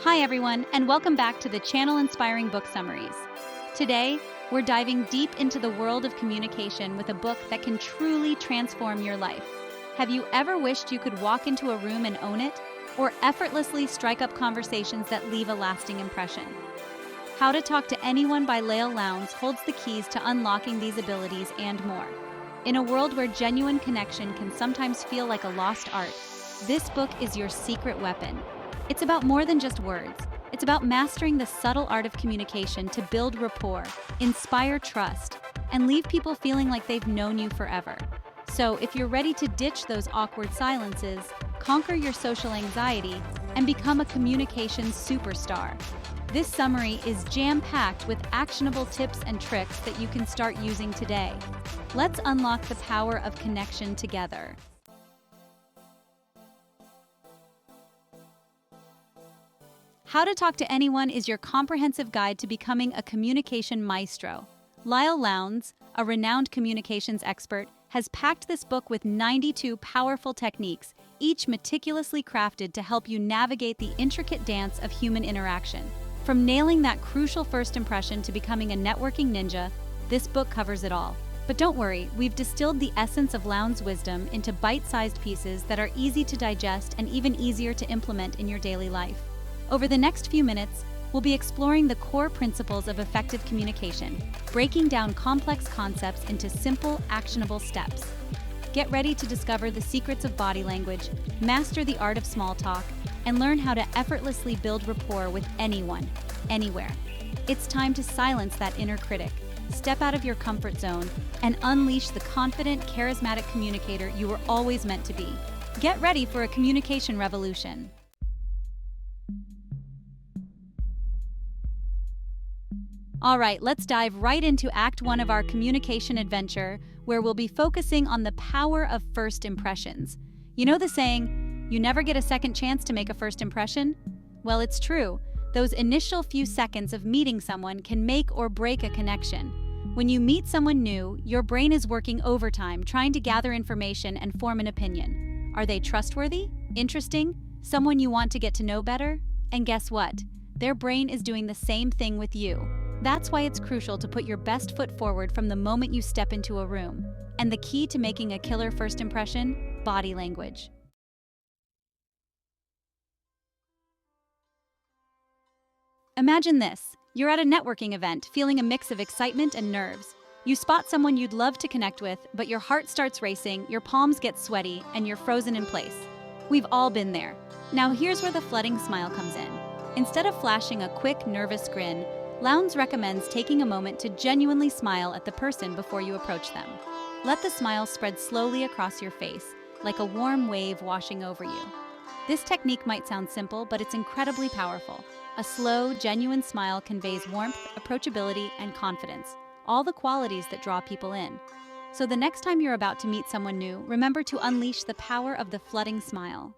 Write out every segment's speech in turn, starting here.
Hi everyone, and welcome back to the channel Inspiring Book Summaries. Today, we're diving deep into the world of communication with a book that can truly transform your life. Have you ever wished you could walk into a room and own it, or effortlessly strike up conversations that leave a lasting impression? How to Talk to Anyone by Leil Lowndes holds the keys to unlocking these abilities and more. In a world where genuine connection can sometimes feel like a lost art, this book is your secret weapon. It's about more than just words. It's about mastering the subtle art of communication to build rapport, inspire trust, and leave people feeling like they've known you forever. So, if you're ready to ditch those awkward silences, conquer your social anxiety, and become a communications superstar, this summary is jam-packed with actionable tips and tricks that you can start using today. Let's unlock the power of connection together. How to Talk to Anyone is your comprehensive guide to becoming a communication maestro. Leil Lowndes, a renowned communications expert, has packed this book with 92 powerful techniques, each meticulously crafted to help you navigate the intricate dance of human interaction. From nailing that crucial first impression to becoming a networking ninja, this book covers it all. But don't worry, we've distilled the essence of Lowndes' wisdom into bite-sized pieces that are easy to digest and even easier to implement in your daily life. Over the next few minutes, we'll be exploring the core principles of effective communication, breaking down complex concepts into simple, actionable steps. Get ready to discover the secrets of body language, master the art of small talk, and learn how to effortlessly build rapport with anyone, anywhere. It's time to silence that inner critic, step out of your comfort zone, and unleash the confident, charismatic communicator you were always meant to be. Get ready for a communication revolution. All right, let's dive right into Act 1 of our communication adventure, where we'll be focusing on the power of first impressions. You know the saying, you never get a second chance to make a first impression? Well, it's true. Those initial few seconds of meeting someone can make or break a connection. When you meet someone new, your brain is working overtime trying to gather information and form an opinion. Are they trustworthy? Interesting? Someone you want to get to know better? And guess what? Their brain is doing the same thing with you. That's why it's crucial to put your best foot forward from the moment you step into a room. And the key to making a killer first impression? Body language. Imagine this. You're at a networking event, feeling a mix of excitement and nerves. You spot someone you'd love to connect with, but your heart starts racing, your palms get sweaty, and you're frozen in place. We've all been there. Now here's where the flooding smile comes in. Instead of flashing a quick, nervous grin, Lowndes recommends taking a moment to genuinely smile at the person before you approach them. Let the smile spread slowly across your face, like a warm wave washing over you. This technique might sound simple, but it's incredibly powerful. A slow, genuine smile conveys warmth, approachability, and confidence, all the qualities that draw people in. So the next time you're about to meet someone new, remember to unleash the power of the flooding smile.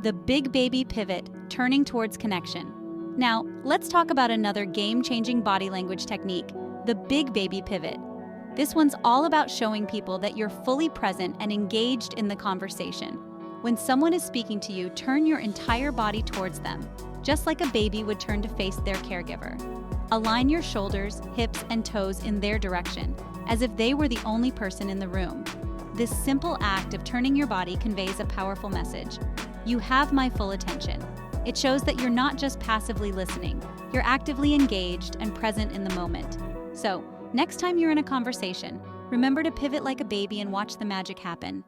The big baby pivot, turning towards connection. Now, let's talk about another game-changing body language technique, the big baby pivot. This one's all about showing people that you're fully present and engaged in the conversation. When someone is speaking to you, turn your entire body towards them, just like a baby would turn to face their caregiver. Align your shoulders, hips, and toes in their direction, as if they were the only person in the room. This simple act of turning your body conveys a powerful message. You have my full attention. It shows that you're not just passively listening, you're actively engaged and present in the moment. So, next time you're in a conversation, remember to pivot like a baby and watch the magic happen.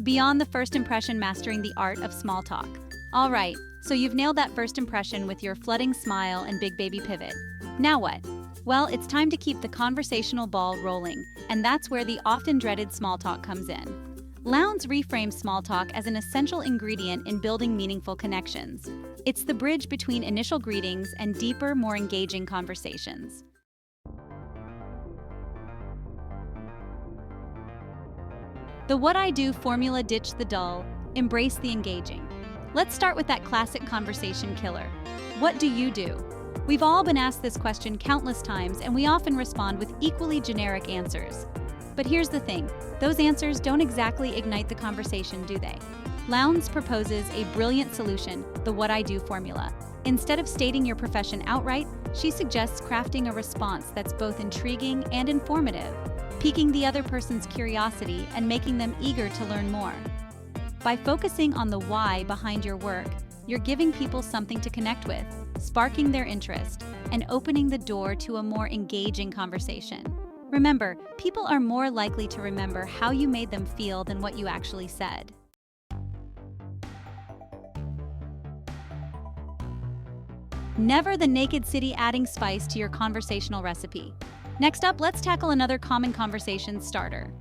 Beyond the first impression, mastering the art of small talk. All right, so you've nailed that first impression with your flooding smile and big baby pivot. Now what? Well, it's time to keep the conversational ball rolling, and that's where the often dreaded small talk comes in. Lowndes reframes small talk as an essential ingredient in building meaningful connections. It's the bridge between initial greetings and deeper, more engaging conversations. The what I do formula: ditch the dull, embrace the engaging. Let's start with that classic conversation killer. What do you do? We've all been asked this question countless times, and we often respond with equally generic answers. But here's the thing, those answers don't exactly ignite the conversation, do they? Lowndes proposes a brilliant solution, the what I do formula. Instead of stating your profession outright, she suggests crafting a response that's both intriguing and informative, piquing the other person's curiosity and making them eager to learn more. By focusing on the why behind your work, you're giving people something to connect with, sparking their interest, and opening the door to a more engaging conversation. Remember, people are more likely to remember how you made them feel than what you actually said. Never the naked city adding spice to your conversational recipe. Next up, let's tackle another common conversation starter.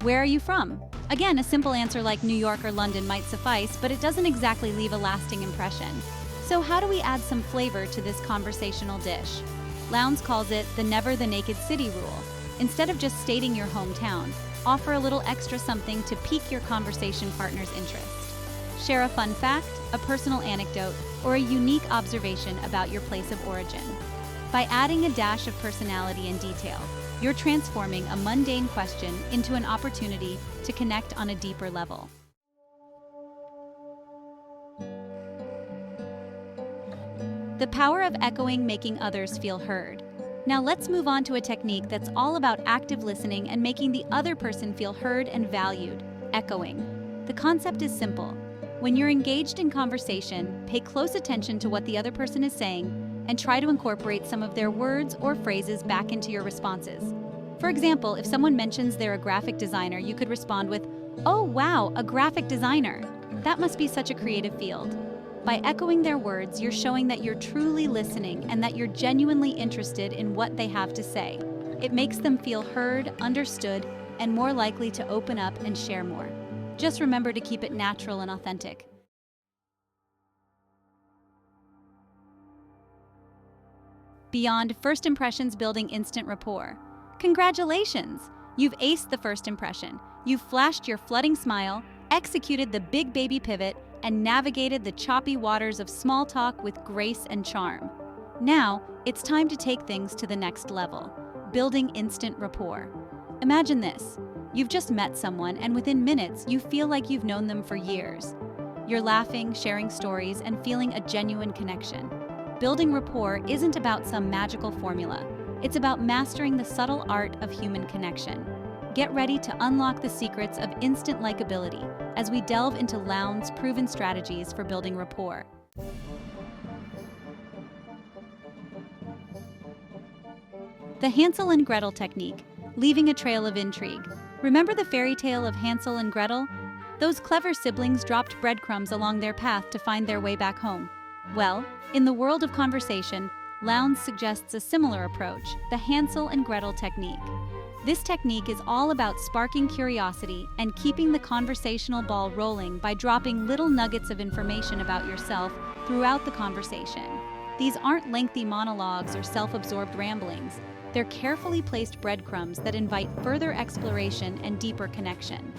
Where are you from? Again, a simple answer like New York or London might suffice, but it doesn't exactly leave a lasting impression. So how do we add some flavor to this conversational dish? Lowndes calls it the never the naked city rule. Instead of just stating your hometown, offer a little extra something to pique your conversation partner's interest. Share a fun fact, a personal anecdote, or a unique observation about your place of origin. By adding a dash of personality and detail, you're transforming a mundane question into an opportunity to connect on a deeper level. The power of echoing, making others feel heard. Now let's move on to a technique that's all about active listening and making the other person feel heard and valued, echoing. The concept is simple. When you're engaged in conversation, pay close attention to what the other person is saying and try to incorporate some of their words or phrases back into your responses. For example, if someone mentions they're a graphic designer, you could respond with, "Oh wow, a graphic designer. That must be such a creative field." By echoing their words, you're showing that you're truly listening and that you're genuinely interested in what they have to say. It makes them feel heard, understood, and more likely to open up and share more. Just remember to keep it natural and authentic. Beyond first impressions, building instant rapport. Congratulations! You've aced the first impression. You've flashed your flooding smile, executed the big baby pivot, and navigated the choppy waters of small talk with grace and charm. Now, it's time to take things to the next level, building instant rapport. Imagine this. You've just met someone, and within minutes, you feel like you've known them for years. You're laughing, sharing stories, and feeling a genuine connection. Building rapport isn't about some magical formula. It's about mastering the subtle art of human connection. Get ready to unlock the secrets of instant likability as we delve into Lowndes' proven strategies for building rapport. The Hansel and Gretel technique, leaving a trail of intrigue. Remember the fairy tale of Hansel and Gretel? Those clever siblings dropped breadcrumbs along their path to find their way back home. Well, in the world of conversation, Lowndes suggests a similar approach, the Hansel and Gretel technique. This technique is all about sparking curiosity and keeping the conversational ball rolling by dropping little nuggets of information about yourself throughout the conversation. These aren't lengthy monologues or self-absorbed ramblings. They're carefully placed breadcrumbs that invite further exploration and deeper connection.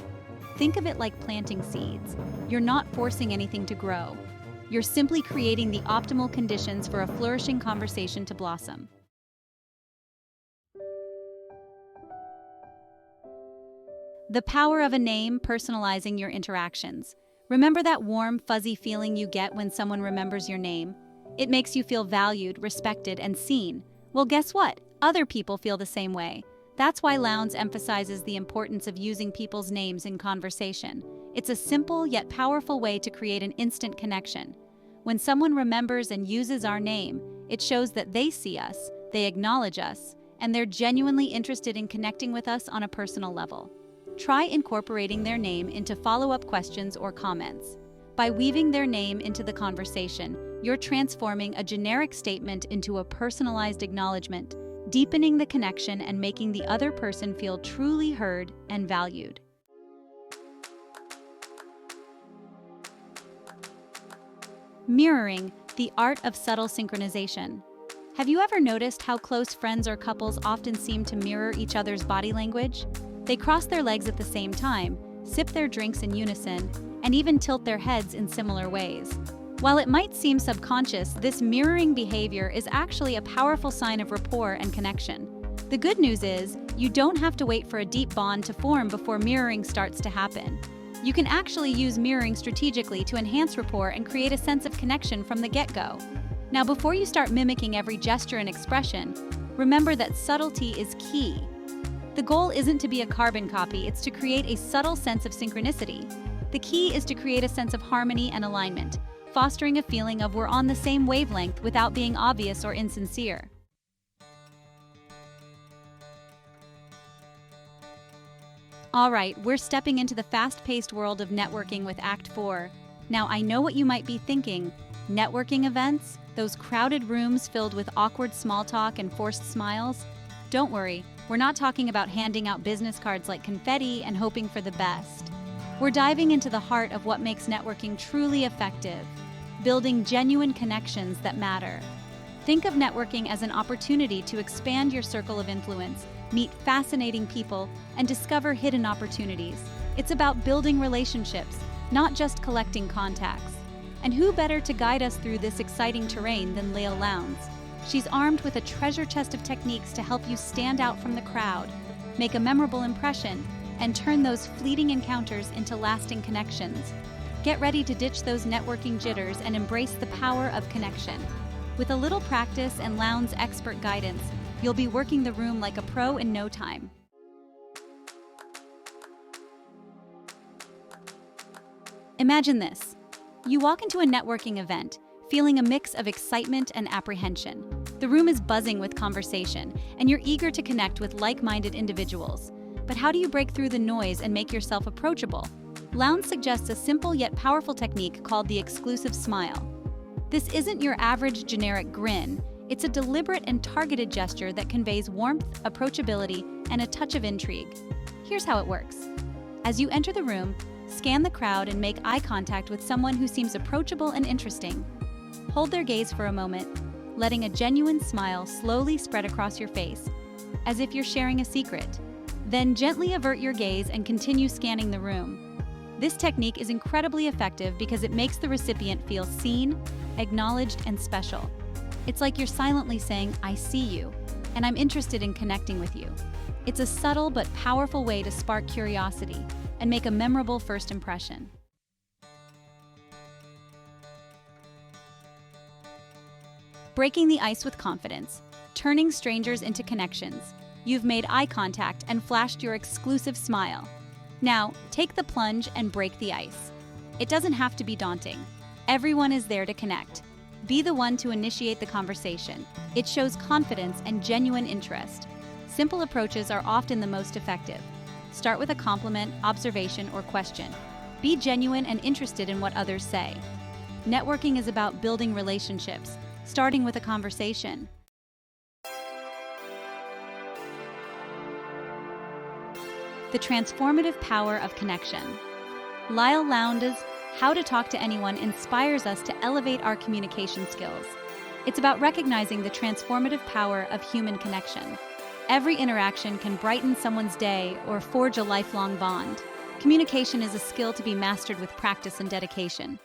Think of it like planting seeds. You're not forcing anything to grow. You're simply creating the optimal conditions for a flourishing conversation to blossom. The power of a name, personalizing your interactions. Remember that warm, fuzzy feeling you get when someone remembers your name? It makes you feel valued, respected, and seen. Well, guess what? Other people feel the same way. That's why Lowndes emphasizes the importance of using people's names in conversation. It's a simple yet powerful way to create an instant connection. When someone remembers and uses our name, it shows that they see us, they acknowledge us, and they're genuinely interested in connecting with us on a personal level. Try incorporating their name into follow-up questions or comments. By weaving their name into the conversation, you're transforming a generic statement into a personalized acknowledgement, deepening the connection and making the other person feel truly heard and valued. Mirroring, the art of subtle synchronization. Have you ever noticed how close friends or couples often seem to mirror each other's body language? They cross their legs at the same time, sip their drinks in unison, and even tilt their heads in similar ways. While it might seem subconscious, this mirroring behavior is actually a powerful sign of rapport and connection. The good news is, you don't have to wait for a deep bond to form before mirroring starts to happen. You can actually use mirroring strategically to enhance rapport and create a sense of connection from the get-go. Now, before you start mimicking every gesture and expression, remember that subtlety is key. The goal isn't to be a carbon copy, it's to create a subtle sense of synchronicity. The key is to create a sense of harmony and alignment, fostering a feeling of we're on the same wavelength without being obvious or insincere. All right, we're stepping into the fast-paced world of networking with Act 4. Now, I know what you might be thinking. Networking events? Those crowded rooms filled with awkward small talk and forced smiles? Don't worry, we're not talking about handing out business cards like confetti and hoping for the best. We're diving into the heart of what makes networking truly effective, building genuine connections that matter. Think of networking as an opportunity to expand your circle of influence, meet fascinating people, and discover hidden opportunities. It's about building relationships, not just collecting contacts. And who better to guide us through this exciting terrain than Leil Lowndes? She's armed with a treasure chest of techniques to help you stand out from the crowd, make a memorable impression, and turn those fleeting encounters into lasting connections. Get ready to ditch those networking jitters and embrace the power of connection. With a little practice and Lowndes' expert guidance, you'll be working the room like a pro in no time. Imagine this. You walk into a networking event, feeling a mix of excitement and apprehension. The room is buzzing with conversation, and you're eager to connect with like-minded individuals. But how do you break through the noise and make yourself approachable? Lowndes suggests a simple yet powerful technique called the exclusive smile. This isn't your average generic grin. It's a deliberate and targeted gesture that conveys warmth, approachability, and a touch of intrigue. Here's how it works. As you enter the room, scan the crowd and make eye contact with someone who seems approachable and interesting. Hold their gaze for a moment, letting a genuine smile slowly spread across your face, as if you're sharing a secret. Then gently avert your gaze and continue scanning the room. This technique is incredibly effective because it makes the recipient feel seen, acknowledged, and special. It's like you're silently saying, "I see you, and I'm interested in connecting with you." It's a subtle but powerful way to spark curiosity and make a memorable first impression. Breaking the ice with confidence, turning strangers into connections. You've made eye contact and flashed your exclusive smile. Now, take the plunge and break the ice. It doesn't have to be daunting. Everyone is there to connect. Be the one to initiate the conversation. It shows confidence and genuine interest. Simple approaches are often the most effective. Start with a compliment, observation, or question. Be genuine and interested in what others say. Networking is about building relationships, starting with a conversation. The transformative power of connection. Leil Lowndes' How to Talk to Anyone inspires us to elevate our communication skills. It's about recognizing the transformative power of human connection. Every interaction can brighten someone's day or forge a lifelong bond. Communication is a skill to be mastered with practice and dedication.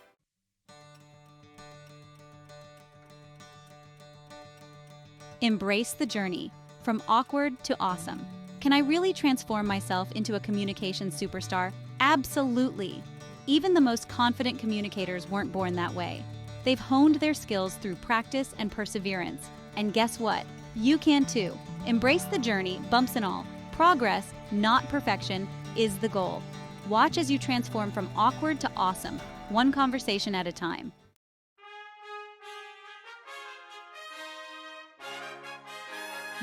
Embrace the journey, from awkward to awesome. Can I really transform myself into a communication superstar? Absolutely. Even the most confident communicators weren't born that way. They've honed their skills through practice and perseverance. And guess what? You can too. Embrace the journey, bumps and all. Progress, not perfection, is the goal. Watch as you transform from awkward to awesome, one conversation at a time.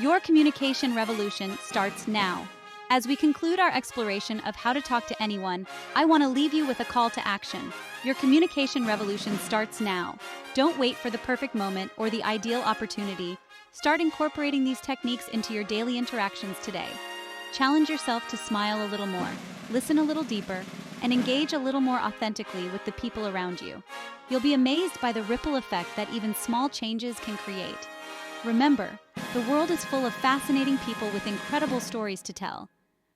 Your communication revolution starts now. As we conclude our exploration of how to talk to anyone, I want to leave you with a call to action. Your communication revolution starts now. Don't wait for the perfect moment or the ideal opportunity. Start incorporating these techniques into your daily interactions today. Challenge yourself to smile a little more, listen a little deeper, and engage a little more authentically with the people around you. You'll be amazed by the ripple effect that even small changes can create. Remember, the world is full of fascinating people with incredible stories to tell.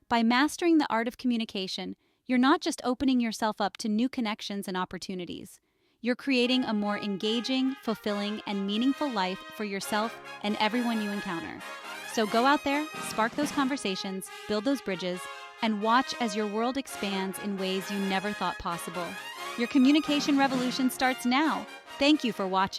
By mastering the art of communication, you're not just opening yourself up to new connections and opportunities. you're creating a more engaging, fulfilling, and meaningful life for yourself and everyone you encounter. So go out there, spark those conversations, build those bridges, and watch as your world expands in ways you never thought possible. Your communication revolution starts now. Thank you for watching.